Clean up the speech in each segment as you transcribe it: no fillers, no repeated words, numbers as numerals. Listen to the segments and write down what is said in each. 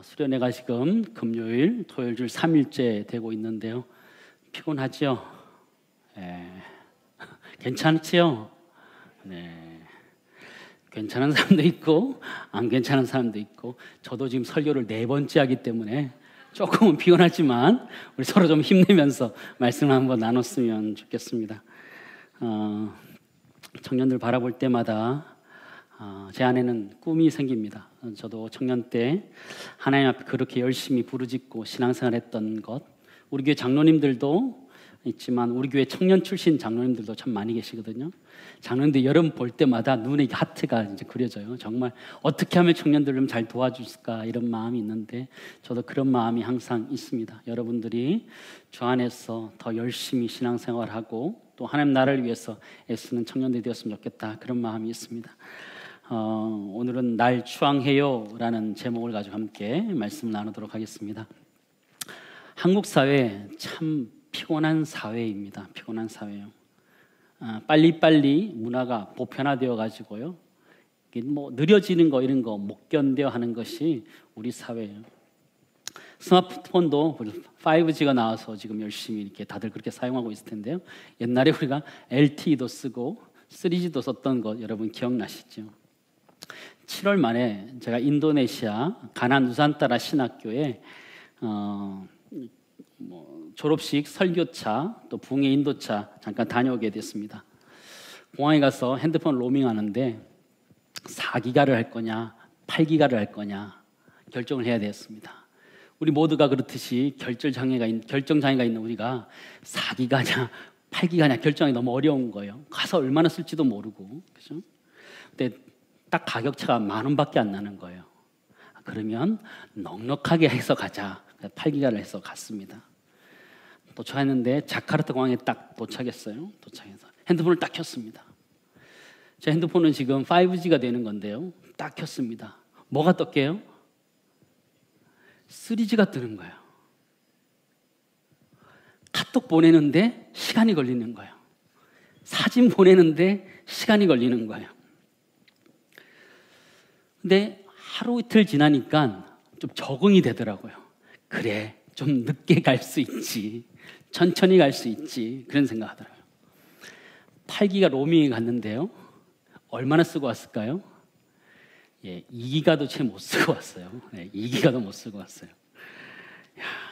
수련회가 지금 금요일, 토요일 줄 3일째 되고 있는데요. 피곤하지요? 괜찮지요? 네. 괜찮은 사람도 있고 안 괜찮은 사람도 있고, 저도 지금 설교를 4번째 하기 때문에 조금은 피곤하지만 우리 서로 좀 힘내면서 말씀을 한번 나눴으면 좋겠습니다. 청년들 바라볼 때마다 제 안에는 꿈이 생깁니다. 저도 청년 때 하나님 앞에 그렇게 열심히 부르짖고 신앙생활 했던 것, 우리 교회 장로님들도 있지만 우리 교회 청년 출신 장로님들도 참 많이 계시거든요. 장로님들 여름 볼 때마다 눈에 하트가 이제 그려져요. 정말 어떻게 하면 청년들을 좀 잘 도와줄까, 이런 마음이 있는데 저도 그런 마음이 항상 있습니다. 여러분들이 주 안에서 더 열심히 신앙생활하고 또 하나님 나라를 위해서 애쓰는 청년들이 되었으면 좋겠다, 그런 마음이 있습니다. 오늘은 날 추앙해요 라는 제목을 가지고 함께 말씀을 나누도록 하겠습니다. 한국 사회 참 피곤한 사회입니다. 피곤한 사회요. 빨리빨리 문화가 보편화되어 가지고요, 뭐 느려지는 거 이런 거 못 견뎌 하는 것이 우리 사회예요. 스마트폰도 5G가 나와서 지금 열심히 이렇게 다들 그렇게 사용하고 있을 텐데요. 옛날에 우리가 LTE도 쓰고 3G도 썼던 거 여러분 기억나시죠? 7월 말에 제가 인도네시아 가난 누산타라 신학교에 졸업식 설교차 또 붕괴 인도차 잠깐 다녀오게 됐습니다. 공항에 가서 핸드폰 로밍하는데 4기가를 할 거냐 8기가를 할 거냐 결정을 해야 되었습니다. 우리 모두가 그렇듯이 결정장애가 있는 우리가 4기가냐 8기가냐 결정이 너무 어려운 거예요. 가서 얼마나 쓸지도 모르고, 그죠? 근데 딱 가격차가 10,000원밖에 안 나는 거예요. 그러면 넉넉하게 해서 가자. 8기가를 해서 갔습니다. 도착했는데 자카르타 공항에 딱 도착했어요. 도착해서 핸드폰을 딱 켰습니다. 제 핸드폰은 지금 5G가 되는 건데요, 딱 켰습니다. 뭐가 떴게요? 3G가 뜨는 거예요. 카톡 보내는데 시간이 걸리는 거예요. 사진 보내는데 시간이 걸리는 거예요. 근데 하루 이틀 지나니까 좀 적응이 되더라고요. 그래, 좀 늦게 갈 수 있지, 천천히 갈 수 있지, 그런 생각하더라고요. 8기가 로밍에 갔는데요, 얼마나 쓰고 왔을까요? 2기가도 채 못 쓰고 왔어요. 2기가도 못 쓰고 왔어요.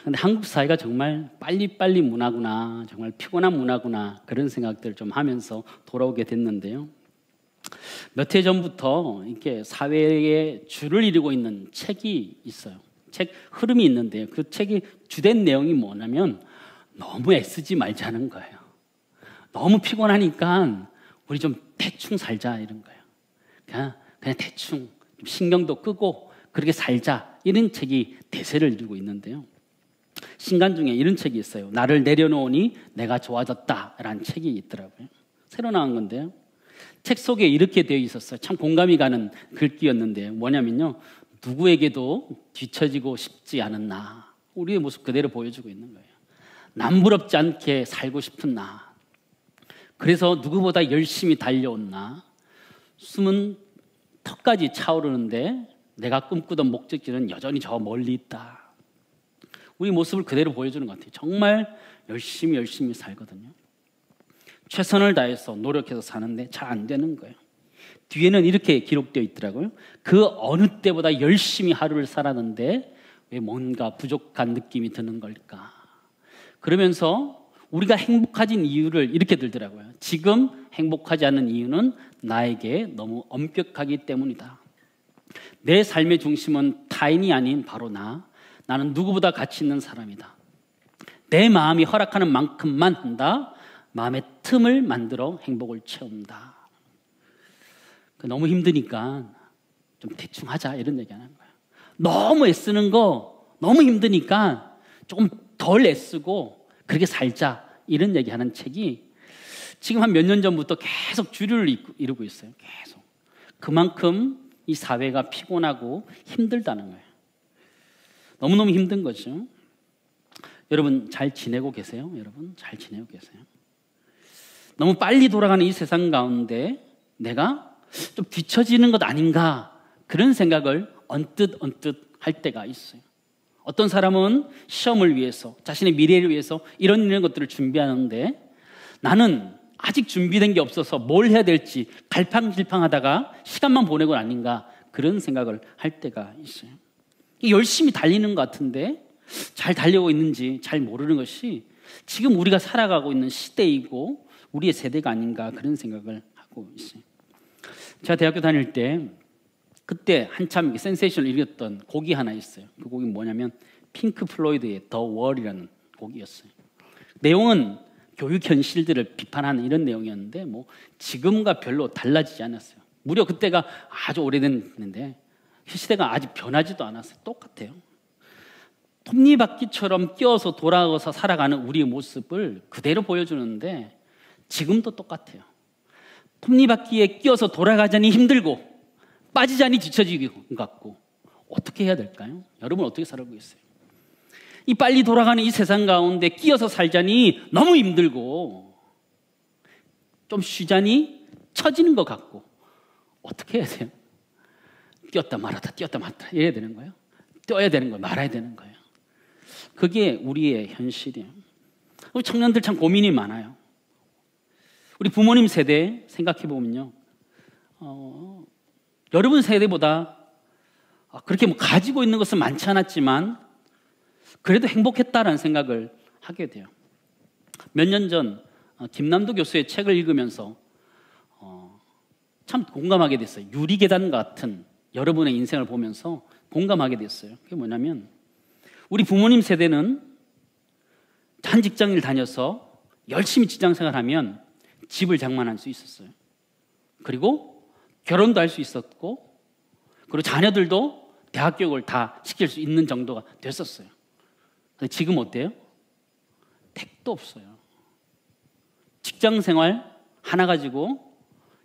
근데 한국 사회가 정말 빨리빨리 문화구나, 정말 피곤한 문화구나, 그런 생각들을 좀 하면서 돌아오게 됐는데요. 몇 해 전부터 이렇게 사회에 줄을 이루고 있는 책이 있어요. 책 흐름이 있는데요, 그 책의 주된 내용이 뭐냐면 너무 애쓰지 말자는 거예요. 너무 피곤하니까 우리 좀 대충 살자, 이런 거예요. 그냥 대충 좀 신경도 끄고 그렇게 살자, 이런 책이 대세를 이루고 있는데요. 신간 중에 이런 책이 있어요. 나를 내려놓으니 내가 좋아졌다 라는 책이 있더라고요. 새로 나온 건데요, 책 속에 이렇게 되어 있었어요. 참 공감이 가는 글귀였는데 뭐냐면요, 누구에게도 뒤처지고 싶지 않은 나, 우리의 모습 그대로 보여주고 있는 거예요. 남부럽지 않게 살고 싶은 나, 그래서 누구보다 열심히 달려온 나, 숨은 턱까지 차오르는데 내가 꿈꾸던 목적지는 여전히 저 멀리 있다. 우리 모습을 그대로 보여주는 것 같아요. 정말 열심히 살거든요. 최선을 다해서 노력해서 사는데 잘 안 되는 거예요. 뒤에는 이렇게 기록되어 있더라고요. 그 어느 때보다 열심히 하루를 살았는데 왜 뭔가 부족한 느낌이 드는 걸까? 그러면서 우리가 행복해진 이유를 이렇게 들더라고요. 지금 행복하지 않은 이유는 나에게 너무 엄격하기 때문이다. 내 삶의 중심은 타인이 아닌 바로 나는 누구보다 가치 있는 사람이다. 내 마음이 허락하는 만큼만 한다. 마음의 틈을 만들어 행복을 채운다. 너무 힘드니까 좀 대충 하자, 이런 얘기 하는 거예요. 너무 애쓰는 거 너무 힘드니까 조금 덜 애쓰고 그렇게 살자, 이런 얘기하는 책이 지금 한 몇 년 전부터 계속 주류를 이루고 있어요. 계속. 그만큼 이 사회가 피곤하고 힘들다는 거예요. 너무너무 힘든 거죠. 여러분 잘 지내고 계세요? 여러분 잘 지내고 계세요? 너무 빨리 돌아가는 이 세상 가운데 내가 좀 뒤처지는 것 아닌가, 그런 생각을 언뜻 할 때가 있어요. 어떤 사람은 시험을 위해서, 자신의 미래를 위해서 이런 것들을 준비하는데, 나는 아직 준비된 게 없어서 뭘 해야 될지 갈팡질팡하다가 시간만 보내고 아닌가, 그런 생각을 할 때가 있어요. 열심히 달리는 것 같은데 잘 달리고 있는지 잘 모르는 것이 지금 우리가 살아가고 있는 시대이고 우리의 세대가 아닌가, 그런 생각을 하고 있어요. 제가 대학교 다닐 때 그때 한참 센세이션을 일으켰던 곡이 하나 있어요. 그 곡이 뭐냐면 핑크 플로이드의 The Wall이라는 곡이었어요. 내용은 교육 현실들을 비판하는 이런 내용이었는데 뭐 지금과 별로 달라지지 않았어요. 무려 그때가 아주 오래됐는데 시대가 아직 변하지도 않았어요. 똑같아요. 톱니바퀴처럼 끼어서 돌아가서 살아가는 우리의 모습을 그대로 보여주는데 지금도 똑같아요. 톱니바퀴에 끼어서 돌아가자니 힘들고 빠지자니 뒤처지는 것 같고, 어떻게 해야 될까요? 여러분 어떻게 살아가고 있어요? 이 빨리 돌아가는 이 세상 가운데 끼어서 살자니 너무 힘들고, 좀 쉬자니 처지는 것 같고, 어떻게 해야 돼요? 뛰었다 말았다 뛰었다 말았다 이래야 되는 거예요? 뛰어야 되는 거예요? 말아야 되는 거예요? 그게 우리의 현실이에요. 우리 청년들 참 고민이 많아요. 우리 부모님 세대 생각해 보면요, 여러분 세대보다 그렇게 뭐 가지고 있는 것은 많지 않았지만 그래도 행복했다라는 생각을 하게 돼요. 몇 년 전 김남도 교수의 책을 읽으면서 참 공감하게 됐어요. 유리계단 같은 여러분의 인생을 보면서 공감하게 됐어요. 그게 뭐냐면, 우리 부모님 세대는 한 직장을 다녀서 열심히 직장생활하면 집을 장만할 수 있었어요. 그리고 결혼도 할 수 있었고, 그리고 자녀들도 대학 교육을 다 시킬 수 있는 정도가 됐었어요. 근데 지금 어때요? 택도 없어요. 직장생활 하나 가지고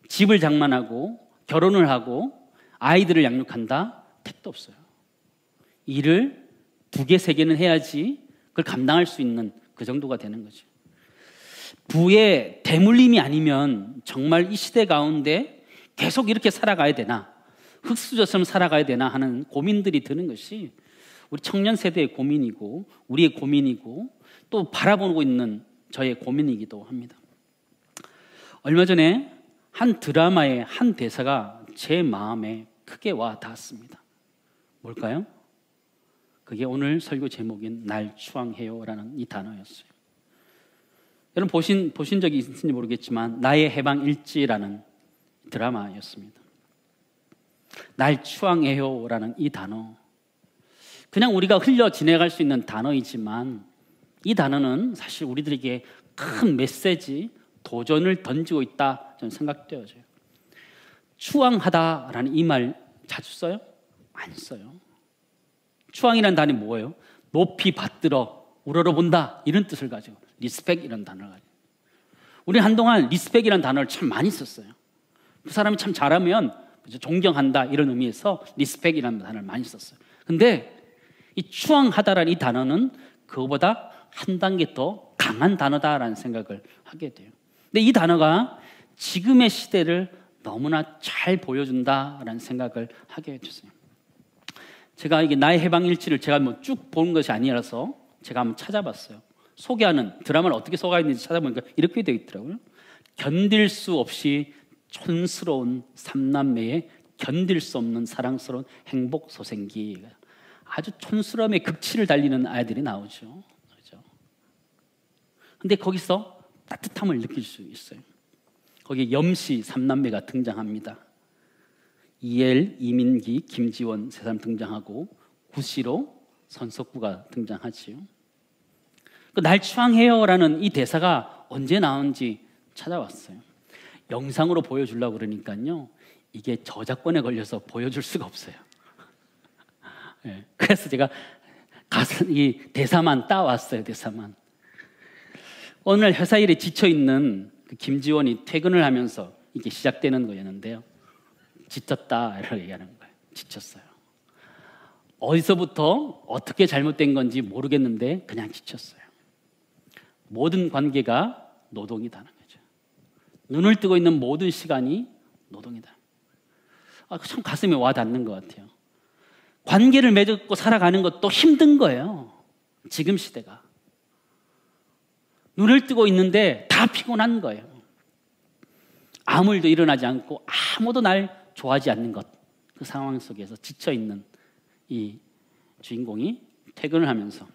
집을 장만하고 결혼을 하고 아이들을 양육한다? 택도 없어요. 일을 2개, 3개는 해야지 그걸 감당할 수 있는 그 정도가 되는 거죠. 부의 대물림이 아니면 정말 이 시대 가운데 계속 이렇게 살아가야 되나, 흙수저처럼 살아가야 되나 하는 고민들이 드는 것이 우리 청년 세대의 고민이고 우리의 고민이고 또 바라보고 있는 저의 고민이기도 합니다. 얼마 전에 한 드라마의 한 대사가 제 마음에 크게 와 닿았습니다. 뭘까요? 그게 오늘 설교 제목인 날 추앙해요라는 이 단어였어요. 여러분 보신 적이 있는지 모르겠지만 나의 해방일지라는 드라마였습니다. 날 추앙해요라는 이 단어, 그냥 우리가 흘려 지나갈 수 있는 단어이지만 이 단어는 사실 우리들에게 큰 메시지, 도전을 던지고 있다 저는 생각되어져요. 추앙하다라는 이 말 자주 써요? 안 써요. 추앙이라는 단어는 뭐예요? 높이 받들어 우러러본다 이런 뜻을 가지고 리스펙이라는 단어를 가지고, 우리 한동안 리스펙이라는 단어를 참 많이 썼어요. 그 사람이 참 잘하면 존경한다 이런 의미에서 리스펙이라는 단어를 많이 썼어요. 근데 이 추앙하다라는 이 단어는 그거보다 한 단계 더 강한 단어다라는 생각을 하게 돼요. 근데 이 단어가 지금의 시대를 너무나 잘 보여준다라는 생각을 하게 됐어요. 제가 이게 나의 해방일지를 제가 뭐 쭉 본 것이 아니라서 제가 한번 찾아봤어요. 소개하는 드라마를 어떻게 소개했는지 찾아보니까 이렇게 되어 있더라고요. 견딜 수 없이 촌스러운 삼남매의 견딜 수 없는 사랑스러운 행복 소생기. 아주 촌스러움의 극치를 달리는 아이들이 나오죠. 그렇죠? 근데 거기서 따뜻함을 느낄 수 있어요. 거기에 염씨 삼남매가 등장합니다. 이엘, 이민기, 김지원 세 사람 등장하고 구시로 선석구가 등장하지요. 날 추앙해요라는 이 대사가 언제 나온지 찾아왔어요. 영상으로 보여주려고 그러니까요, 이게 저작권에 걸려서 보여줄 수가 없어요. 네, 그래서 제가 이 대사만 따왔어요. 대사만. 오늘 회사 일에 지쳐있는 그 김지원이 퇴근을 하면서 이게 시작되는 거였는데요, 지쳤다 이렇게 얘기하는 거예요. 지쳤어요. 어디서부터 어떻게 잘못된 건지 모르겠는데 그냥 지쳤어요. 모든 관계가 노동이다는 거죠. 눈을 뜨고 있는 모든 시간이 노동이다. 참 가슴에 와 닿는 것 같아요. 관계를 맺고 살아가는 것도 힘든 거예요. 지금 시대가. 눈을 뜨고 있는데 다 피곤한 거예요. 아무 일도 일어나지 않고 아무도 날 좋아하지 않는 것. 그 상황 속에서 지쳐있는 이 주인공이 퇴근을 하면서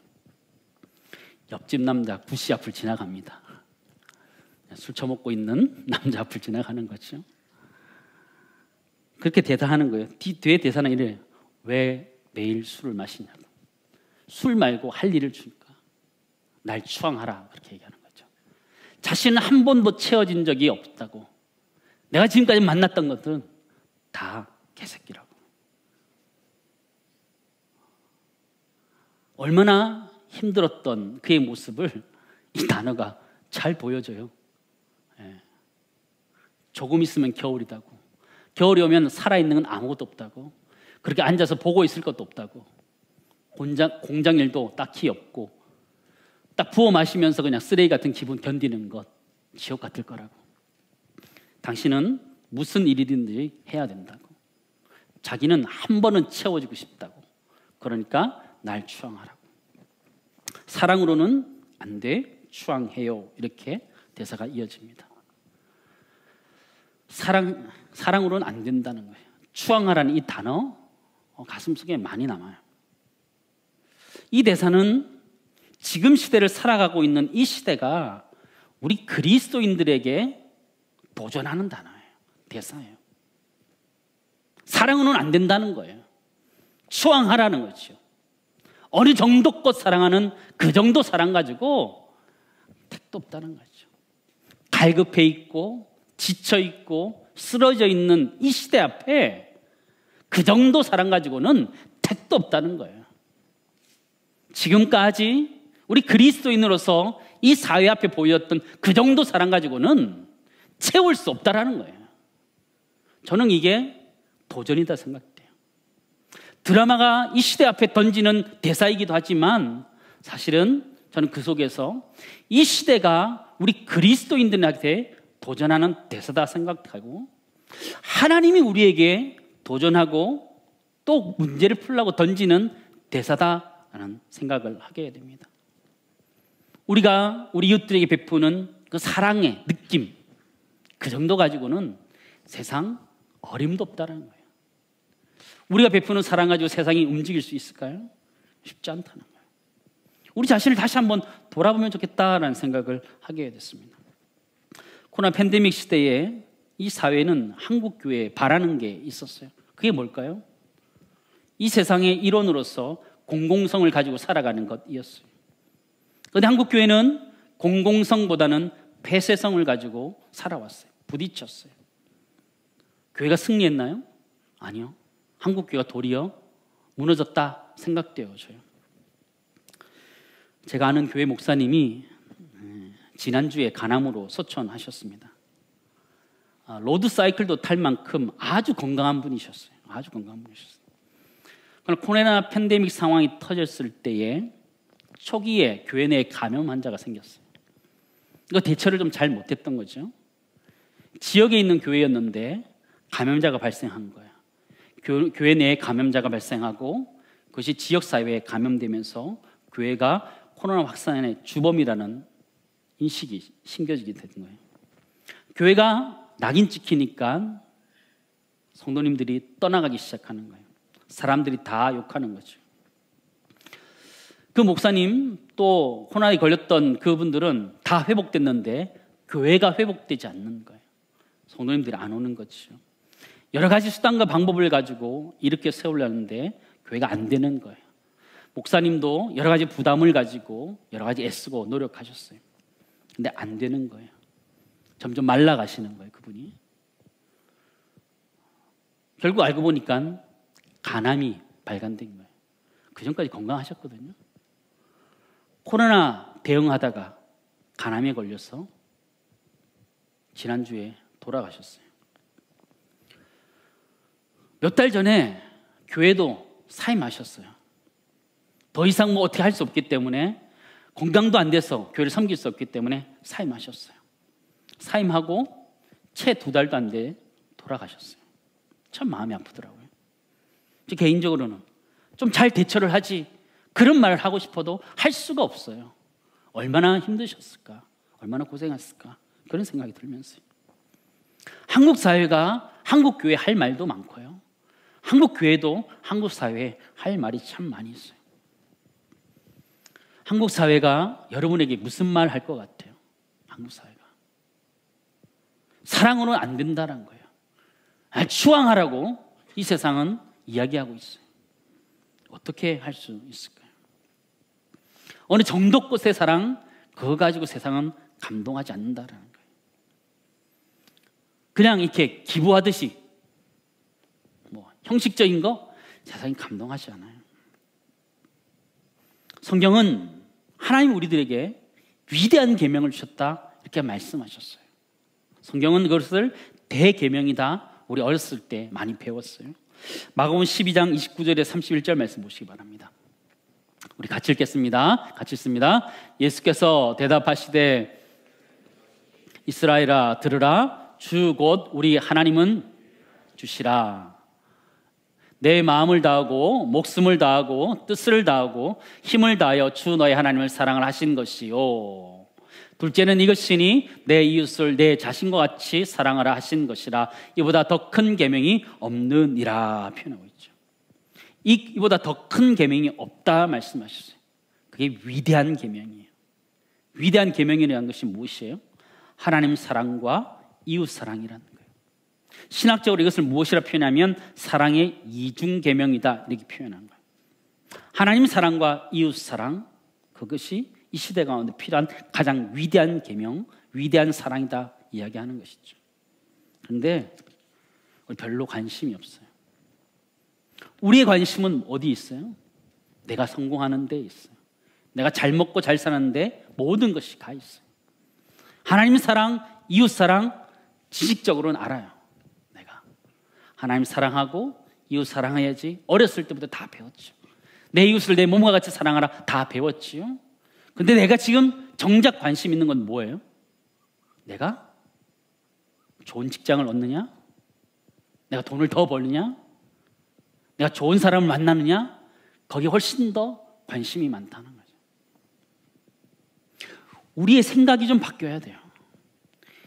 옆집 남자 구씨 앞을 지나갑니다. 술 처먹고 있는 남자 앞을 지나가는 거죠. 그렇게 대사하는 거예요. 뒤에 대사는 이래요. 왜 매일 술을 마시냐고. 술 말고 할 일을 주니까 날 추앙하라. 그렇게 얘기하는 거죠. 자신은 한 번도 채워진 적이 없다고. 내가 지금까지 만났던 것들은 다 개새끼라고. 얼마나 힘들었던 그의 모습을 이 단어가 잘 보여줘요. 조금 있으면 겨울이다고. 겨울이 오면 살아있는 건 아무것도 없다고. 그렇게 앉아서 보고 있을 것도 없다고. 공장 일도 딱히 없고 딱 부어 마시면서 그냥 쓰레기 같은 기분 견디는 것 지옥 같을 거라고. 당신은 무슨 일이든지 해야 된다고. 자기는 한 번은 채워지고 싶다고. 그러니까 날 추앙하라고. 사랑으로는 안 돼, 추앙해요. 이렇게 대사가 이어집니다. 사랑으로는 안 된다는 거예요. 추앙하라는 이 단어 가슴속에 많이 남아요. 이 대사는 지금 시대를 살아가고 있는 이 시대가 우리 그리스도인들에게 도전하는 단어예요. 대사예요. 사랑으로는 안 된다는 거예요. 추앙하라는 거죠. 어느 정도껏 사랑하는 그 정도 사랑 가지고 택도 없다는 거죠. 갈급해 있고 지쳐 있고 쓰러져 있는 이 시대 앞에 그 정도 사랑 가지고는 택도 없다는 거예요. 지금까지 우리 그리스도인으로서 이 사회 앞에 보였던 그 정도 사랑 가지고는 채울 수 없다라는 거예요. 저는 이게 도전이다 생각돼요. 드라마가 이 시대 앞에 던지는 대사이기도 하지만 사실은 저는 그 속에서 이 시대가 우리 그리스도인들한테 도전하는 대사다 생각하고 하나님이 우리에게 도전하고 또 문제를 풀려고 던지는 대사다라는 생각을 하게 됩니다. 우리가 우리 이웃들에게 베푸는 그 사랑의 느낌 그 정도 가지고는 세상 어림도 없다는 거예요. 우리가 베푸는 사랑 가지고 세상이 움직일 수 있을까요? 쉽지 않다는 거예요. 우리 자신을 다시 한번 돌아보면 좋겠다라는 생각을 하게 됐습니다. 코로나 팬데믹 시대에 이 사회는 한국 교회에 바라는 게 있었어요. 그게 뭘까요? 이 세상의 일원으로서 공공성을 가지고 살아가는 것이었어요. 그런데 한국 교회는 공공성보다는 폐쇄성을 가지고 살아왔어요. 부딪혔어요. 교회가 승리했나요? 아니요. 한국 교회가 도리어 무너졌다 생각되어져요. 제가 아는 교회 목사님이 지난주에 간암으로 소천하셨습니다. 로드 사이클도 탈 만큼 아주 건강한 분이셨어요. 아주 건강한 분이셨어요. 그러나 코로나 팬데믹 상황이 터졌을 때에 초기에 교회 내에 감염 환자가 생겼어요. 이거 대처를 좀 잘 못했던 거죠. 지역에 있는 교회였는데 감염자가 발생한 거예요. 교회 내에 감염자가 발생하고 그것이 지역사회에 감염되면서 교회가 코로나 확산의 주범이라는 인식이 심겨지게 된 거예요. 교회가 낙인 찍히니까 성도님들이 떠나가기 시작하는 거예요. 사람들이 다 욕하는 거죠. 그 목사님 또 코로나에 걸렸던 그분들은 다 회복됐는데 교회가 회복되지 않는 거예요. 성도님들이 안 오는 거죠. 여러 가지 수단과 방법을 가지고 이렇게 세우려는데 교회가 안 되는 거예요. 목사님도 여러 가지 부담을 가지고 여러 가지 애쓰고 노력하셨어요. 근데 안 되는 거예요. 점점 말라가시는 거예요, 그분이. 결국 알고 보니까 간암이 발간된 거예요. 그 전까지 건강하셨거든요. 코로나 대응하다가 간암에 걸려서 지난주에 돌아가셨어요. 몇 달 전에 교회도 사임하셨어요. 더 이상 뭐 어떻게 할 수 없기 때문에 건강도 안 돼서 교회를 섬길 수 없기 때문에 사임하셨어요. 사임하고 채 2달도 안 돼 돌아가셨어요. 참 마음이 아프더라고요. 저 개인적으로는 좀 잘 대처를 하지, 그런 말을 하고 싶어도 할 수가 없어요. 얼마나 힘드셨을까, 얼마나 고생했을까, 그런 생각이 들면서요. 한국 사회가 한국 교회 할 말도 많고요, 한국 교회도 한국 사회에 할 말이 참 많이 있어요. 한국 사회가 여러분에게 무슨 말 할 것 같아요? 한국 사회가 사랑으로는 안 된다는 거예요. 추앙하라고 이 세상은 이야기하고 있어요. 어떻게 할 수 있을까요? 어느 정도껏의 사랑, 그거 가지고 세상은 감동하지 않는다는 거예요. 그냥 이렇게 기부하듯이 형식적인 거 세상이 감동하지 않아요. 성경은 하나님 우리들에게 위대한 계명을 주셨다, 이렇게 말씀하셨어요. 성경은 그것을 대계명이다, 우리 어렸을 때 많이 배웠어요. 마가복음 12장 29절에 31절 말씀 보시기 바랍니다. 우리 같이 읽겠습니다. 같이 읽습니다. 예수께서 대답하시되 이스라엘아 들으라, 주 곧 우리 하나님은 주시라. 내 마음을 다하고 목숨을 다하고 뜻을 다하고 힘을 다하여 주 너의 하나님을 사랑을 하신 것이요, 둘째는 이것이니 내 이웃을 내 자신과 같이 사랑하라 하신 것이라. 이보다 더 큰 계명이 없느니라 표현하고 있죠. 이보다 더 큰 계명이 없다 말씀하셨어요. 그게 위대한 계명이에요. 위대한 계명이라는 것이 무엇이에요? 하나님 사랑과 이웃 사랑이라는 거예요. 신학적으로 이것을 무엇이라 표현하면 사랑의 이중 계명이다, 이렇게 표현한 거예요. 하나님 사랑과 이웃 사랑, 그것이 이 시대 가운데 필요한 가장 위대한 계명, 위대한 사랑이다 이야기하는 것이죠. 그런데 별로 관심이 없어요. 우리의 관심은 어디 있어요? 내가 성공하는 데 있어요. 내가 잘 먹고 잘 사는데 모든 것이 다 있어요. 하나님 사랑, 이웃 사랑 지식적으로는 알아요. 내가 하나님 사랑하고 이웃 사랑해야지, 어렸을 때부터 다 배웠죠. 내 이웃을 내 몸과 같이 사랑하라, 다 배웠지요. 근데 내가 지금 정작 관심 있는 건 뭐예요? 내가 좋은 직장을 얻느냐? 내가 돈을 더 벌느냐? 내가 좋은 사람을 만나느냐? 거기에 훨씬 더 관심이 많다는 거죠. 우리의 생각이 좀 바뀌어야 돼요.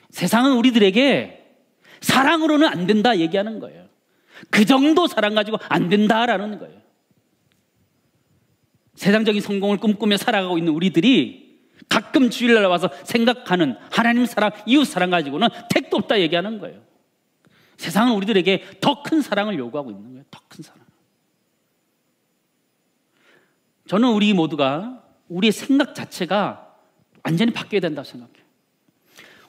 세상은 우리들에게 사랑으로는 안 된다 얘기하는 거예요. 그 정도 사랑 가지고 안 된다라는 거예요. 세상적인 성공을 꿈꾸며 살아가고 있는 우리들이 가끔 주일날 와서 생각하는 하나님 사랑, 이웃 사랑 가지고는 택도 없다 얘기하는 거예요. 세상은 우리들에게 더 큰 사랑을 요구하고 있는 거예요. 더 큰 사랑. 저는 우리 모두가 우리의 생각 자체가 완전히 바뀌어야 된다고 생각해요.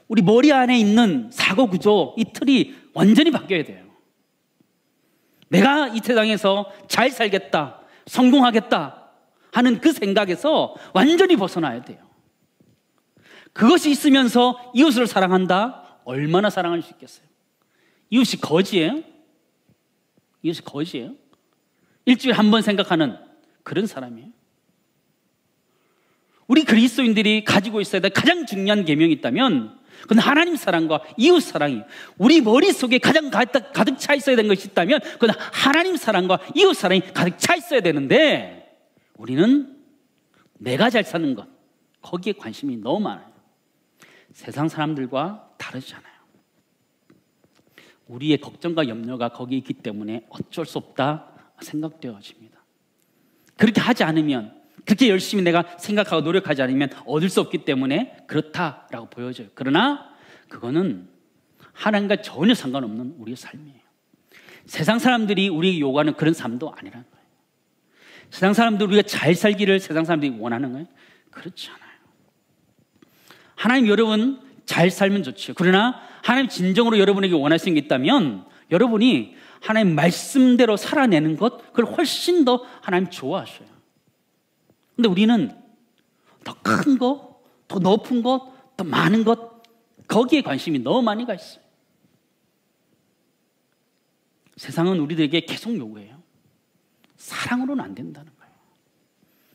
우리 머리 안에 있는 사고 구조, 이 틀이 완전히 바뀌어야 돼요. 내가 이 세상에서 잘 살겠다, 성공하겠다 하는 그 생각에서 완전히 벗어나야 돼요. 그것이 있으면서 이웃을 사랑한다? 얼마나 사랑할 수 있겠어요? 이웃이 거지예요? 이웃이 거지예요? 일주일에 한 번 생각하는 그런 사람이에요. 우리 그리스도인들이 가지고 있어야 될 가장 중요한 계명이 있다면 그건 하나님 사랑과 이웃 사랑이에요. 우리 머릿속에 가장 가득 차 있어야 되는 것이 있다면 그건 하나님 사랑과 이웃 사랑이 가득 차 있어야 되는데, 우리는 내가 잘 사는 것, 거기에 관심이 너무 많아요. 세상 사람들과 다르잖아요. 우리의 걱정과 염려가 거기에 있기 때문에 어쩔 수 없다 생각되어집니다. 그렇게 하지 않으면, 그렇게 열심히 내가 생각하고 노력하지 않으면 얻을 수 없기 때문에 그렇다라고 보여져요. 그러나 그거는 하나님과 전혀 상관없는 우리의 삶이에요. 세상 사람들이 우리에게 요구하는 그런 삶도 아니라는 거예요. 세상 사람들, 우리가 잘 살기를 세상 사람들이 원하는 거예요? 그렇지 않아요. 하나님, 여러분 잘 살면 좋죠. 그러나 하나님 진정으로 여러분에게 원하시는 게 있다면 여러분이 하나님 말씀대로 살아내는 것, 그걸 훨씬 더 하나님 좋아하셔요. 근데 우리는 더 큰 것, 더 높은 것, 더 많은 것, 거기에 관심이 너무 많이 가 있어요. 세상은 우리들에게 계속 요구해요. 사랑으로는 안 된다는 거예요.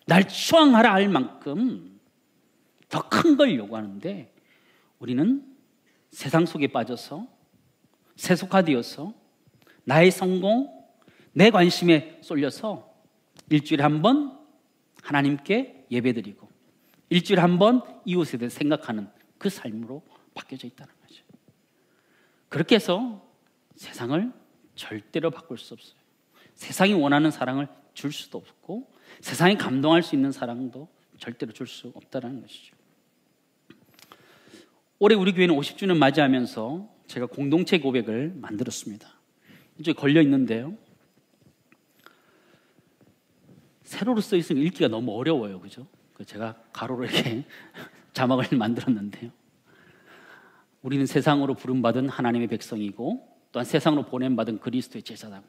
날 추앙하라 할 만큼 더 큰 걸 요구하는데, 우리는 세상 속에 빠져서 세속화되어서 나의 성공, 내 관심에 쏠려서 일주일에 한 번 하나님께 예배드리고 일주일에 한 번 이웃에 대해 생각하는 그 삶으로 바뀌어져 있다는 거죠. 그렇게 해서 세상을 절대로 바꿀 수 없어요. 세상이 원하는 사랑을 줄 수도 없고 세상이 감동할 수 있는 사랑도 절대로 줄 수 없다는 것이죠. 올해 우리 교회는 50주년 맞이하면서 제가 공동체 고백을 만들었습니다. 이쪽에 걸려 있는데요, 세로로 써 있으면 읽기가 너무 어려워요. 그죠? 제가 가로로 이렇게 자막을 만들었는데요, 우리는 세상으로 부름받은 하나님의 백성이고 또한 세상으로 보냄받은 그리스도의 제사다.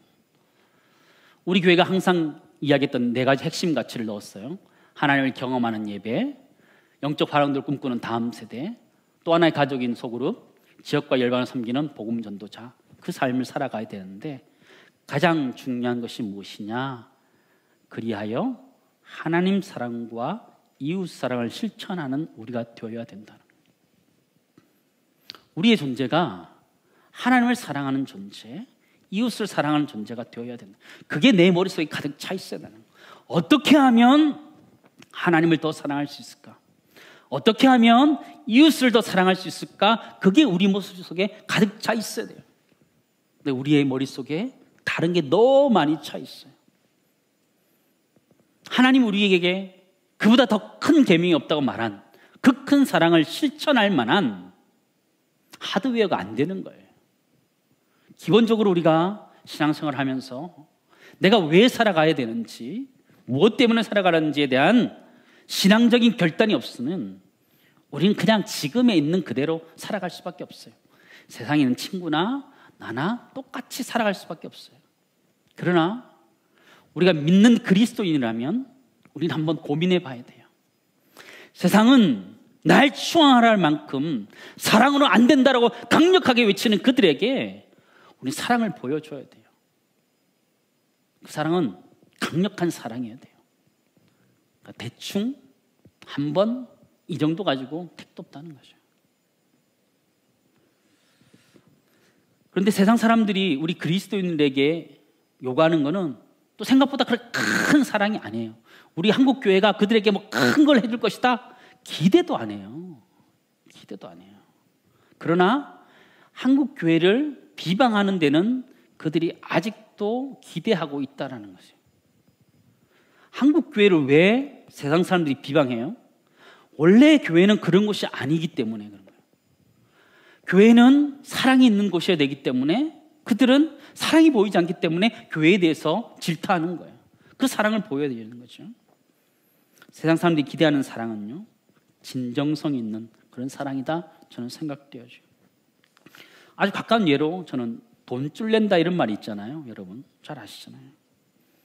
우리 교회가 항상 이야기했던 4가지 핵심 가치를 넣었어요. 하나님을 경험하는 예배, 영적 발원들을 꿈꾸는 다음 세대, 또 하나의 가족인 소그룹, 지역과 열방을 섬기는 복음 전도자, 그 삶을 살아가야 되는데 가장 중요한 것이 무엇이냐? 그리하여 하나님 사랑과 이웃 사랑을 실천하는 우리가 되어야 된다. 우리의 존재가 하나님을 사랑하는 존재, 이웃을 사랑하는 존재가 되어야 된다. 그게 내 머릿속에 가득 차 있어야 되는 거예요. 어떻게 하면 하나님을 더 사랑할 수 있을까? 어떻게 하면 이웃을 더 사랑할 수 있을까? 그게 우리 머릿속에 가득 차 있어야 돼요. 근데 우리의 머릿속에 다른 게 너무 많이 차 있어요. 하나님 우리에게 그보다 더 큰 계명이 없다고 말한 그 큰 사랑을 실천할 만한 하드웨어가 안 되는 거예요. 기본적으로 우리가 신앙생활을 하면서 내가 왜 살아가야 되는지, 무엇 때문에 살아가는지에 대한 신앙적인 결단이 없으면 우리는 그냥 지금에 있는 그대로 살아갈 수밖에 없어요. 세상에 있는 친구나 나나 똑같이 살아갈 수밖에 없어요. 그러나 우리가 믿는 그리스도인이라면 우리는 한번 고민해 봐야 돼요. 세상은 날 추앙하라 할 만큼 사랑으로 안 된다라고 강력하게 외치는 그들에게 우리는 사랑을 보여줘야 돼요. 그 사랑은 강력한 사랑이어야 돼요. 그러니까 대충 한 번 이 정도 가지고 택도 없다는 거죠. 그런데 세상 사람들이 우리 그리스도인들에게 요구하는 거는 또 생각보다 그렇게 큰 사랑이 아니에요. 우리 한국 교회가 그들에게 뭐 큰 걸 해줄 것이다, 기대도 안 해요. 기대도 안 해요. 그러나 한국 교회를 비방하는 데는 그들이 아직도 기대하고 있다는 것이에요. 한국 교회를 왜 세상 사람들이 비방해요? 원래 교회는 그런 곳이 아니기 때문에 그런 거예요. 교회는 사랑이 있는 곳이어야 되기 때문에 그들은 사랑이 보이지 않기 때문에 교회에 대해서 질타하는 거예요. 그 사랑을 보여야 되는 거죠. 세상 사람들이 기대하는 사랑은요, 진정성 있는 그런 사랑이다 저는 생각되어요. 아주 가까운 예로 저는 돈줄 낸다 이런 말이 있잖아요. 여러분 잘 아시잖아요.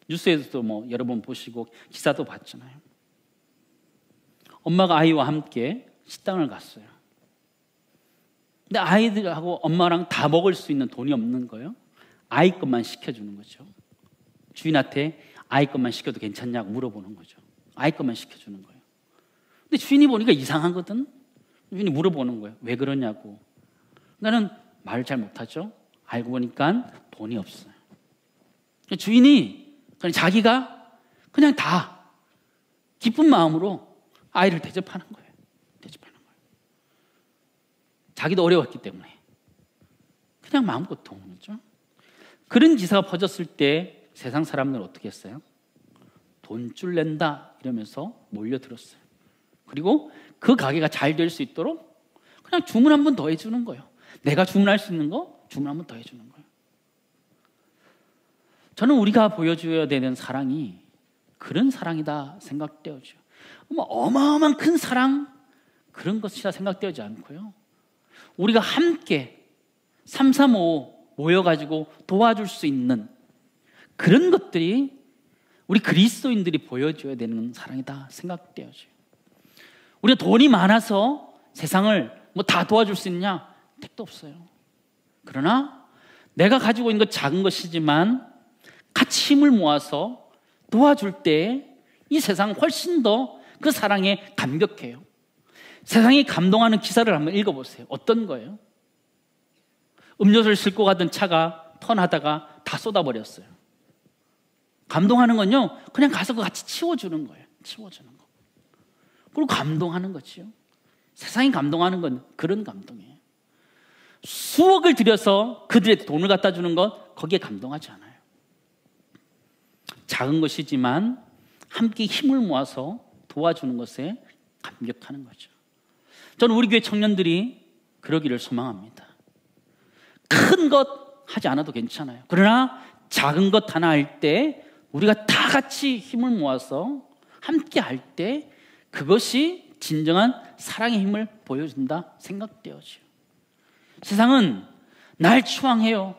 뉴스에서도 뭐 여러 번 보시고 기사도 봤잖아요. 엄마가 아이와 함께 식당을 갔어요. 근데 아이들하고 엄마랑 다 먹을 수 있는 돈이 없는 거예요. 아이 것만 시켜주는 거죠. 주인한테 아이 것만 시켜도 괜찮냐고 물어보는 거죠. 아이 것만 시켜주는 거예요. 근데 주인이 보니까 이상하거든. 주인이 물어보는 거예요. 왜 그러냐고. 나는 말을 잘 못하죠. 알고 보니까 돈이 없어요. 주인이 그냥 자기가 그냥 다 기쁜 마음으로 아이를 대접하는 거예요. 대접하는 거예요. 자기도 어려웠기 때문에 그냥 마음껏 도움이죠. 그런 기사가 퍼졌을 때 세상 사람들은 어떻게 했어요? 돈줄 낸다 이러면서 몰려들었어요. 그리고 그 가게가 잘 될 수 있도록 그냥 주문 한 번 더 해주는 거예요. 내가 주문할 수 있는 거 주문 한 번 더 해주는 거예요. 저는 우리가 보여줘야 되는 사랑이 그런 사랑이다 생각되어져. 어마어마한 큰 사랑 그런 것이라 생각되지 않고요. 우리가 함께 335 모여가지고 도와줄 수 있는 그런 것들이 우리 그리스도인들이 보여줘야 되는 사랑이다 생각되어져요. 우리가 돈이 많아서 세상을 뭐 다 도와줄 수 있냐? 택도 없어요. 그러나 내가 가지고 있는 것 작은 것이지만 같이 힘을 모아서 도와줄 때 이 세상은 훨씬 더 그 사랑에 감격해요. 세상이 감동하는 기사를 한번 읽어보세요. 어떤 거예요? 음료수를 싣고 가던 차가 턴하다가 다 쏟아버렸어요. 감동하는 건요, 그냥 가서 같이 치워주는 거예요. 치워주는 거. 그리고 감동하는 거지요. 세상이 감동하는 건 그런 감동이에요. 수억을 들여서 그들의 돈을 갖다 주는 것, 거기에 감동하지 않아요. 작은 것이지만 함께 힘을 모아서 도와주는 것에 감격하는 거죠. 저는 우리 교회 청년들이 그러기를 소망합니다. 큰 것 하지 않아도 괜찮아요. 그러나 작은 것 하나 할 때 우리가 다 같이 힘을 모아서 함께 할 때 그것이 진정한 사랑의 힘을 보여준다 생각되어져요. 세상은 날 추앙해요,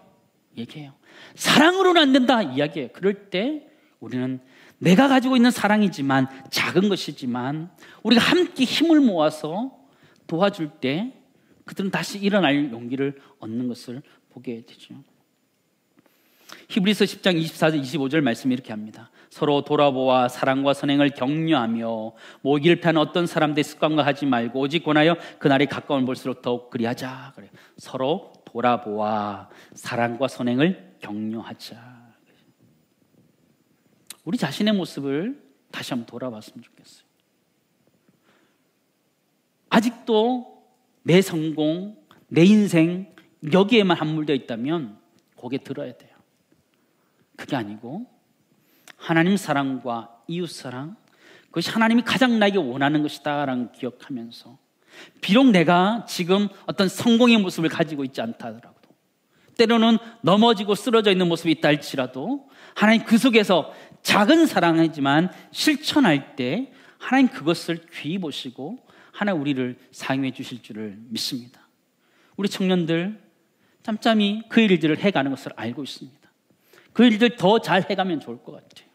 얘기해요. 사랑으로는 안 된다, 이야기해요. 그럴 때 우리는 내가 가지고 있는 사랑이지만, 작은 것이지만 우리가 함께 힘을 모아서 도와줄 때 그들은 다시 일어날 용기를 얻는 것을 보게 되죠. 히브리서 10장 24절 25절 말씀이 이렇게 합니다. 서로 돌아보아 사랑과 선행을 격려하며 모기를 패하는 어떤 사람들의 습관과 하지 말고 오직 권하여 그날이 가까운 볼수록 더욱 그리하자. 그래요. 서로 돌아보아 사랑과 선행을 격려하자. 우리 자신의 모습을 다시 한번 돌아봤으면 좋겠어요. 아직도 내 성공, 내 인생 여기에만 함몰되어 있다면 고개 들어야 돼요. 그게 아니고 하나님 사랑과 이웃 사랑, 그것이 하나님이 가장 나에게 원하는 것이다 라는 기억하면서, 비록 내가 지금 어떤 성공의 모습을 가지고 있지 않다 하더라도, 때로는 넘어지고 쓰러져 있는 모습이 있다 할지라도 하나님 그 속에서 작은 사랑이지만 실천할 때 하나님 그것을 귀히 보시고 하나님 우리를 사용해 주실 줄을 믿습니다. 우리 청년들 짬짬이 그 일들을 해가는 것을 알고 있습니다. 그 일들 더 잘 해가면 좋을 것 같아요.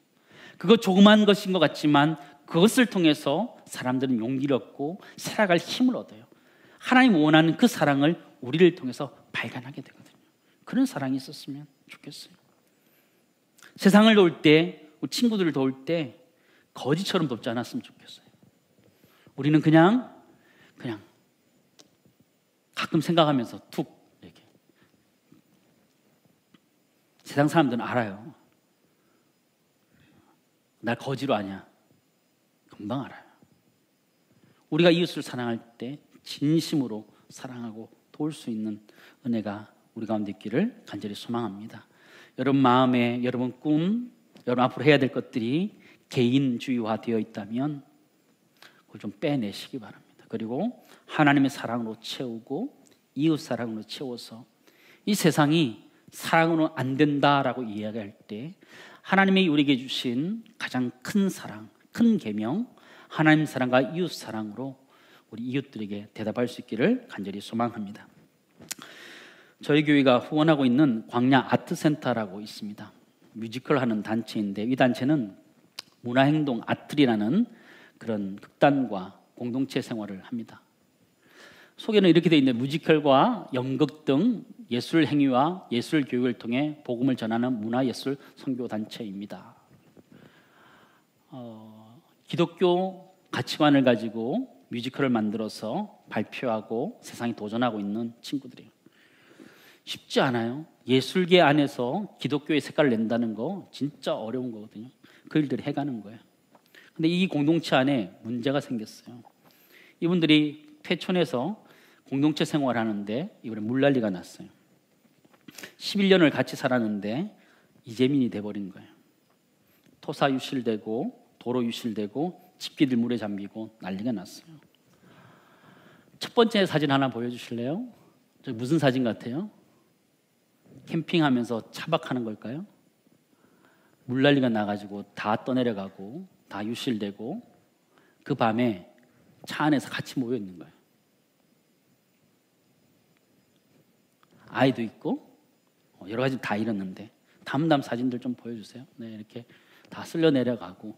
그거 조그만 것인 것 같지만 그것을 통해서 사람들은 용기를 얻고 살아갈 힘을 얻어요. 하나님 원하는 그 사랑을 우리를 통해서 발견하게 되거든요. 그런 사랑이 있었으면 좋겠어요. 세상을 도울 때, 우리 친구들을 도울 때 거지처럼 돕지 않았으면 좋겠어요. 우리는 그냥 가끔 생각하면서 툭 이렇게. 세상 사람들은 알아요. 날 거지로 아냐. 금방 알아요. 우리가 이웃을 사랑할 때 진심으로 사랑하고 도울 수 있는 은혜가 우리 가운데 있기를 간절히 소망합니다. 여러분 마음에, 여러분 꿈, 여러분 앞으로 해야 될 것들이 개인주의화 되어 있다면 그걸 좀 빼내시기 바랍니다. 그리고 하나님의 사랑으로 채우고 이웃 사랑으로 채워서 이 세상이 사랑으로 안 된다라고 이야기할 때 하나님이 우리에게 주신 가장 큰 사랑, 큰 계명, 하나님 사랑과 이웃 사랑으로 우리 이웃들에게 대답할 수 있기를 간절히 소망합니다. 저희 교회가 후원하고 있는 광야 아트센터라고 있습니다. 뮤지컬 하는 단체인데 이 단체는 문화행동 아트리라는 그런 극단과 공동체 생활을 합니다. 소개는 이렇게 되어 있는데 뮤지컬과 연극 등 예술 행위와 예술 교육을 통해 복음을 전하는 문화예술 선교단체입니다. 기독교 가치관을 가지고 뮤지컬을 만들어서 발표하고 세상에 도전하고 있는 친구들이에요. 쉽지 않아요. 예술계 안에서 기독교의 색깔을 낸다는 거 진짜 어려운 거거든요. 그 일들을 해가는 거예요. 근데 이 공동체 안에 문제가 생겼어요. 이분들이 퇴촌해서 공동체 생활하는데 이번에 물난리가 났어요. 11년을 같이 살았는데 이재민이 돼버린 거예요. 토사 유실되고 도로 유실되고 집기들 물에 잠기고 난리가 났어요. 첫 번째 사진 하나 보여주실래요? 저 무슨 사진 같아요? 캠핑하면서 차박하는 걸까요? 물난리가 나가지고 다 떠내려가고 다 유실되고 그 밤에 차 안에서 같이 모여 있는 거예요. 아이도 있고 여러 가지 다 잃었는데 담담 사진들 좀 보여주세요. 네, 이렇게 다 쓸려 내려가고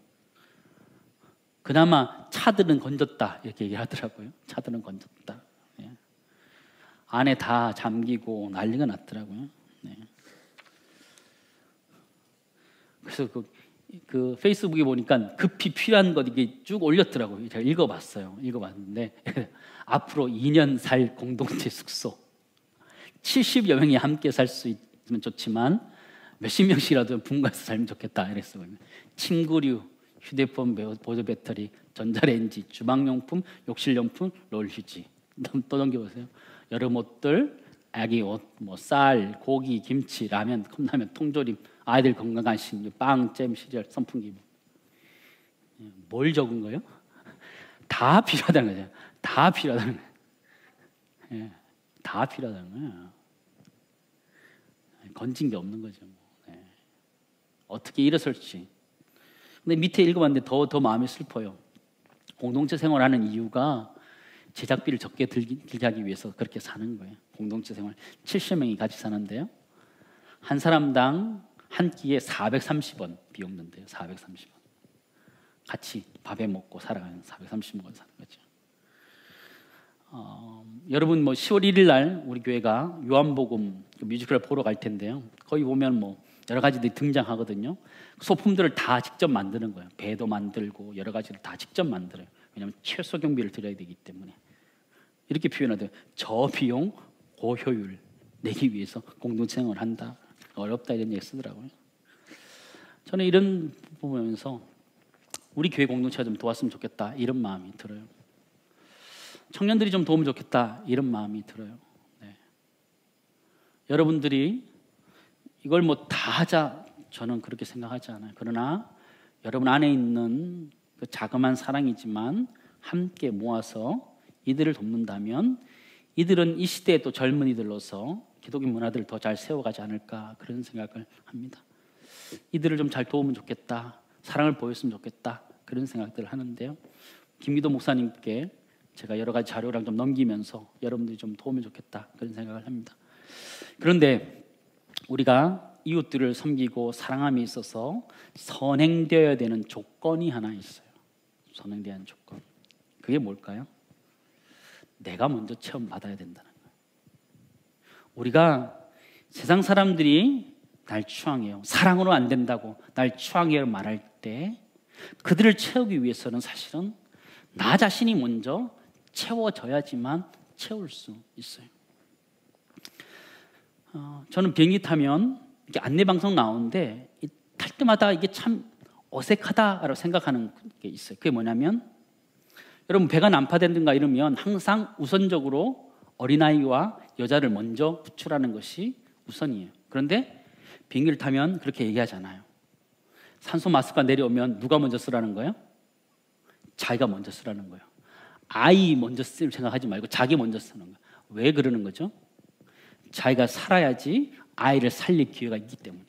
그나마 차들은 건졌다 이렇게 얘기하더라고요. 차들은 건졌다. 네. 안에 다 잠기고 난리가 났더라고요. 네. 그래서 그 페이스북에 보니까 급히 필요한 것 이게 쭉 올렸더라고요. 제가 읽어봤는데 앞으로 2년 살 공동체 숙소 70여 명이 함께 살 수 있으면 좋지만 몇십 명씩이라도 분가해서 살면 좋겠다 이랬어요. 침구류, 휴대폰 보조 배터리, 전자레인지, 주방용품, 욕실용품, 롤휴지. 또 넘겨보세요. 여름 옷들, 아기 옷, 뭐 쌀, 고기, 김치, 라면, 컵라면, 통조림, 아이들 건강한 식료, 빵, 잼, 시리얼, 선풍기. 뭘 적은 거예요? 다 필요하다는 거죠. 다 필요하다는 거예요. 예, 다 필요하다는 거예요. 건진 게 없는 거죠. 예. 어떻게 일어설지. 근데 밑에 읽어봤는데 더 마음이 슬퍼요. 공동체 생활하는 이유가 제작비를 적게 들게 하기 위해서 그렇게 사는 거예요. 공동체 생활 70명이 같이 사는데요. 한 사람당 한 끼에 430원 비용 든대요. 430원. 같이 밥에 먹고 살아가는 430원 사는 거죠. 여러분 10월 1일 날 우리 교회가 요한복음 뮤지컬을 보러 갈 텐데요. 거기 보면 여러 가지들이 등장하거든요. 소품들을 다 직접 만드는 거예요. 배도 만들고 여러 가지를 다 직접 만들어요. 왜냐하면 최소 경비를 들여야 되기 때문에. 이렇게 표현하대요. 저비용 고효율 내기 위해서 공동생활을 한다. 어렵다 이런 얘기 쓰더라고요. 저는 이런 보면서 우리 교회 공동체가 좀 도왔으면 좋겠다 이런 마음이 들어요. 청년들이 좀 도우면 좋겠다 이런 마음이 들어요. 네. 여러분들이 이걸 다 하자 저는 그렇게 생각하지 않아요. 그러나 여러분 안에 있는 그 자그마한 사랑이지만 함께 모아서 이들을 돕는다면 이들은 이 시대의 또 젊은이들로서 기독교 문화들을 더 잘 세워가지 않을까 그런 생각을 합니다. 이들을 좀 잘 도우면 좋겠다, 사랑을 보였으면 좋겠다 그런 생각들을 하는데요. 김기도 목사님께 제가 여러 가지 자료랑 좀 넘기면서 여러분들이 좀 도우면 좋겠다 그런 생각을 합니다. 그런데 우리가 이웃들을 섬기고 사랑함에 있어서 선행되어야 되는 조건이 하나 있어요. 선행되어야 하는 조건. 그게 뭘까요? 내가 먼저 체험받아야 된다는 거예요. 우리가 세상 사람들이 날 추앙해요. 사랑으로 안 된다고 날 추앙해요 말할 때 그들을 채우기 위해서는 사실은 나 자신이 먼저 채워져야지만 채울 수 있어요. 저는 비행기 타면 이렇게 안내방송 나오는데 탈 때마다 이게 참 어색하다라고 생각하는 게 있어요. 그게 뭐냐면 여러분 배가 난파된든가 이러면 항상 우선적으로 어린아이와 여자를 먼저 구출하는 것이 우선이에요. 그런데 비행기를 타면 그렇게 얘기하잖아요. 산소 마스크가 내려오면 누가 먼저 쓰라는 거예요? 자기가 먼저 쓰라는 거예요. 아이 먼저 쓸 생각하지 말고 자기 먼저 쓰는 거예요. 왜 그러는 거죠? 자기가 살아야지 아이를 살릴 기회가 있기 때문에.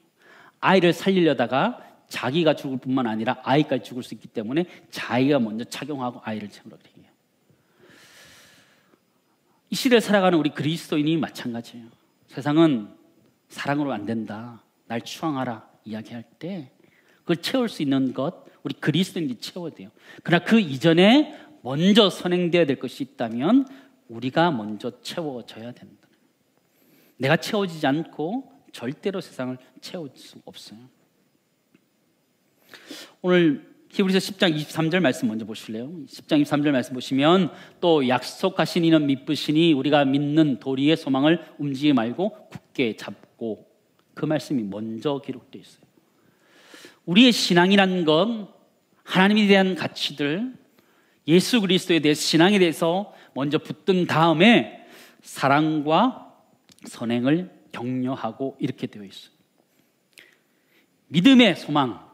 아이를 살리려다가 자기가 죽을 뿐만 아니라 아이까지 죽을 수 있기 때문에 자기가 먼저 착용하고 아이를 채우라고 얘기해요. 이 시대를 살아가는 우리 그리스도인이 마찬가지예요. 세상은 사랑으로 안 된다, 날 추앙하라 이야기할 때 그걸 채울 수 있는 것 우리 그리스도인이 채워야 돼요. 그러나 그 이전에 먼저 선행되어야 될 것이 있다면 우리가 먼저 채워져야 된다. 내가 채워지지 않고 절대로 세상을 채울 수 없어요. 오늘 히브리서 10장 23절 말씀 먼저 보실래요? 10장 23절 말씀 보시면 또 약속하신 이는 믿으시니 우리가 믿는 도리의 소망을 움직이지 말고 굳게 잡고 그 말씀이 먼저 기록되어 있어요. 우리의 신앙이라는 건 하나님에 대한 가치들 예수 그리스도에 대해서 신앙에 대해서 먼저 붙든 다음에 사랑과 선행을 격려하고 이렇게 되어 있어요. 믿음의 소망,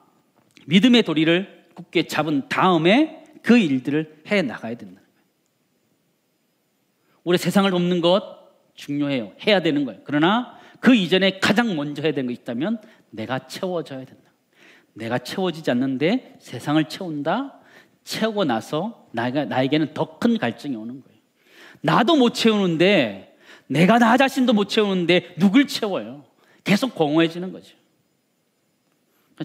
믿음의 도리를 굳게 잡은 다음에 그 일들을 해 나가야 된다는 거예요. 우리 세상을 돕는 것 중요해요. 해야 되는 거예요. 그러나 그 이전에 가장 먼저 해야 되는 게 있다면 내가 채워져야 된다. 내가 채워지지 않는데 세상을 채운다. 채우고 나서 나에게는 더 큰 갈증이 오는 거예요. 나도 못 채우는데 내가 나 자신도 못 채우는데 누굴 채워요? 계속 공허해지는 거죠.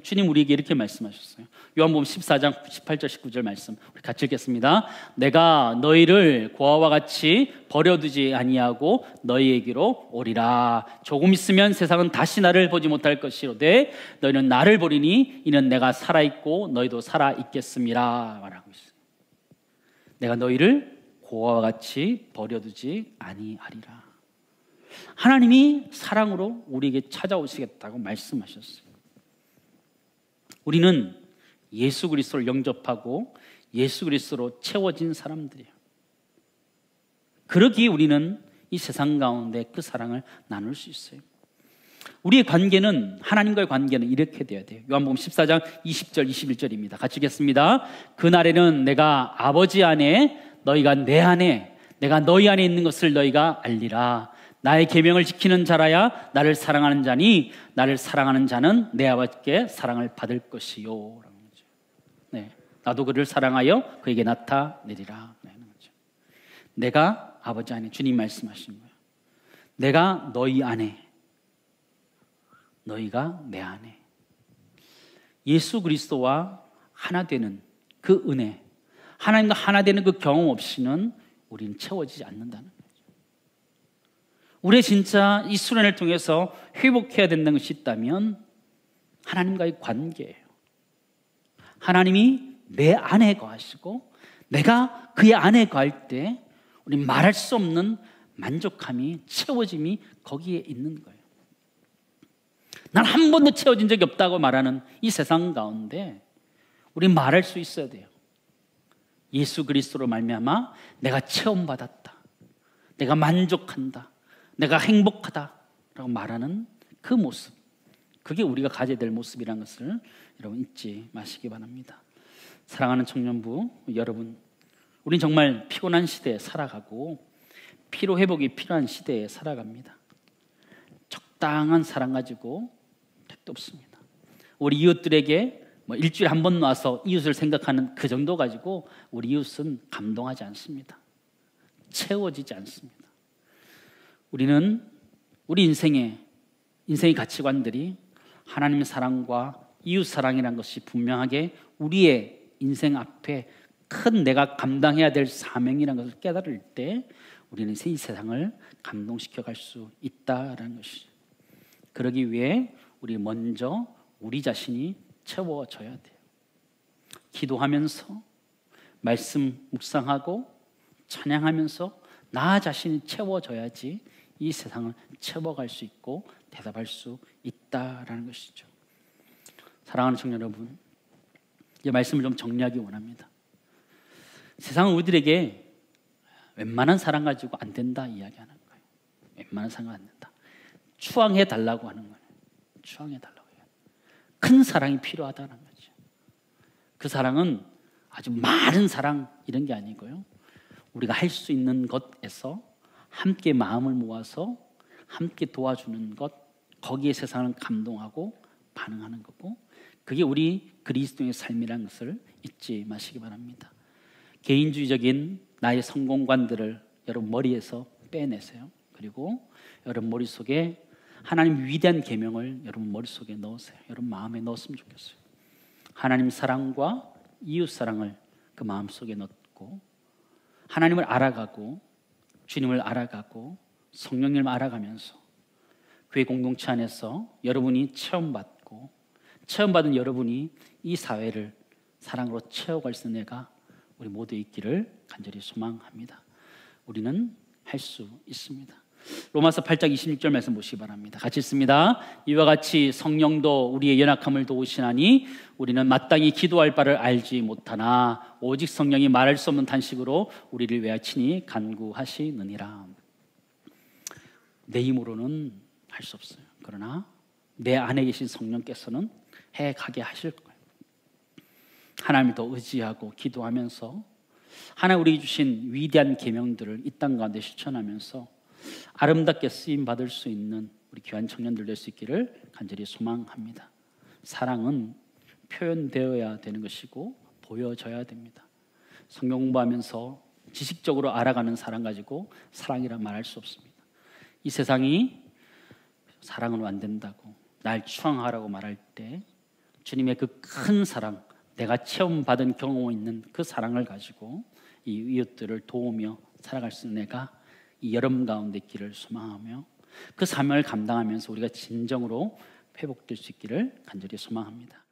주님 우리에게 이렇게 말씀하셨어요. 요한복음 14장 18절 19절 말씀 우리 같이 읽겠습니다. 내가 너희를 고아와 같이 버려두지 아니하고 너희에게로 오리라. 조금 있으면 세상은 다시 나를 보지 못할 것이로되 너희는 나를 보리니 이는 내가 살아있고 너희도 살아있겠음이라 말하고 있어요. 내가 너희를 고아와 같이 버려두지 아니하리라. 하나님이 사랑으로 우리에게 찾아오시겠다고 말씀하셨어요. 우리는 예수 그리스도를 영접하고 예수 그리스도로 채워진 사람들이에요. 그러기에 우리는 이 세상 가운데 그 사랑을 나눌 수 있어요. 우리의 관계는, 하나님과의 관계는 이렇게 돼야 돼요. 요한복음 14장 20절 21절입니다. 같이 읽겠습니다. 그날에는 내가 아버지 안에, 너희가 내 안에, 내가 너희 안에 있는 것을 너희가 알리라. 나의 계명을 지키는 자라야 나를 사랑하는 자니, 나를 사랑하는 자는 내 아버지께 사랑을 받을 것이요. 네, 나도 그를 사랑하여 그에게 나타내리라. 내가 아버지 안에, 주님 말씀하신 거예요. 내가 너희 안에, 너희가 내 안에. 예수 그리스도와 하나 되는 그 은혜, 하나님과 하나 되는 그 경험 없이는 우리는 채워지지 않는다는 거죠. 우리 진짜 이 수련을 통해서 회복해야 된다는 것이 있다면 하나님과의 관계예요. 하나님이 내 안에 거하시고 내가 그의 안에 거할 때 우리 말할 수 없는 만족함이, 채워짐이 거기에 있는 거예요. 난 한 번도 채워진 적이 없다고 말하는 이 세상 가운데 우리 말할 수 있어야 돼요. 예수 그리스도로 말미암아 내가 체험받았다, 내가 만족한다, 내가 행복하다라고 말하는 그 모습, 그게 우리가 가져야 될 모습이라는 것을 여러분 잊지 마시기 바랍니다. 사랑하는 청년부 여러분, 우린 정말 피곤한 시대에 살아가고 피로 회복이 필요한 시대에 살아갑니다. 적당한 사랑 가지고 택도 없습니다. 우리 이웃들에게 일주일에 한 번 와서 이웃을 생각하는 그 정도 가지고 우리 이웃은 감동하지 않습니다. 채워지지 않습니다. 우리는 우리 인생의 가치관들이 하나님의 사랑과 이웃 사랑이라는 것이 분명하게 우리의 인생 앞에 큰 내가 감당해야 될 사명이라는 것을 깨달을 때 우리는 이 세상을 감동시켜 갈 수 있다라는 것이죠. 그러기 위해 우리 먼저 우리 자신이 채워져야 돼요. 기도하면서, 말씀 묵상하고 찬양하면서 나 자신이 채워져야지 이 세상을 채워갈 수 있고 대답할 수 있다라는 것이죠. 사랑하는 청년 여러분, 이 말씀을 좀 정리하기 원합니다. 세상은 우리들에게 웬만한 사랑 가지고 안 된다 이야기하는 거예요. 웬만한 사랑 안 된다. 추앙해 달라고 하는 거예요. 추앙해 달라고 해요. 큰 사랑이 필요하다는 거죠. 그 사랑은 아주 많은 사랑 이런 게 아니고요. 우리가 할 수 있는 것에서 함께 마음을 모아서 함께 도와주는 것, 거기에 세상을 감동하고 반응하는 거고, 그게 우리 그리스도의 삶이라는 것을 잊지 마시기 바랍니다. 개인주의적인 나의 성공관들을 여러분 머리에서 빼내세요. 그리고 여러분 머릿속에 하나님 위대한 계명을 여러분 머릿속에 넣으세요. 여러분 마음에 넣었으면 좋겠어요. 하나님 사랑과 이웃 사랑을 그 마음속에 넣고 하나님을 알아가고 주님을 알아가고 성령님을 알아가면서 교회 공동체 안에서 여러분이 체험받고 체험받은 여러분이 이 사회를 사랑으로 채워갈 수 있는 애가 우리 모두 있기를 간절히 소망합니다. 우리는 할 수 있습니다. 로마서 8장 26절 말씀 보시기 바랍니다. 같이 읽습니다. 이와 같이 성령도 우리의 연약함을 도우시나니 우리는 마땅히 기도할 바를 알지 못하나 오직 성령이 말할 수 없는 탄식으로 우리를 위하여 친히 간구하시느니라. 내 힘으로는 할 수 없어요. 그러나 내 안에 계신 성령께서는 해가게 하실 거예요. 하나님을 더 의지하고 기도하면서 하나님 우리에게 주신 위대한 계명들을 이 땅 가운데 실천하면서 아름답게 쓰임 받을 수 있는 우리 귀한 청년들 될 수 있기를 간절히 소망합니다. 사랑은 표현되어야 되는 것이고 보여져야 됩니다. 성경 공부하면서 지식적으로 알아가는 사랑 가지고 사랑이라 말할 수 없습니다. 이 세상이 사랑은 안 된다고 날 추앙하라고 말할 때 주님의 그 큰 사랑, 내가 체험받은 경험이 있는 그 사랑을 가지고 이 이웃들을 도우며 살아갈 수 있는 내가 이 여름 가운데 있기를 소망하며 그 사명을 감당하면서 우리가 진정으로 회복될 수 있기를 간절히 소망합니다.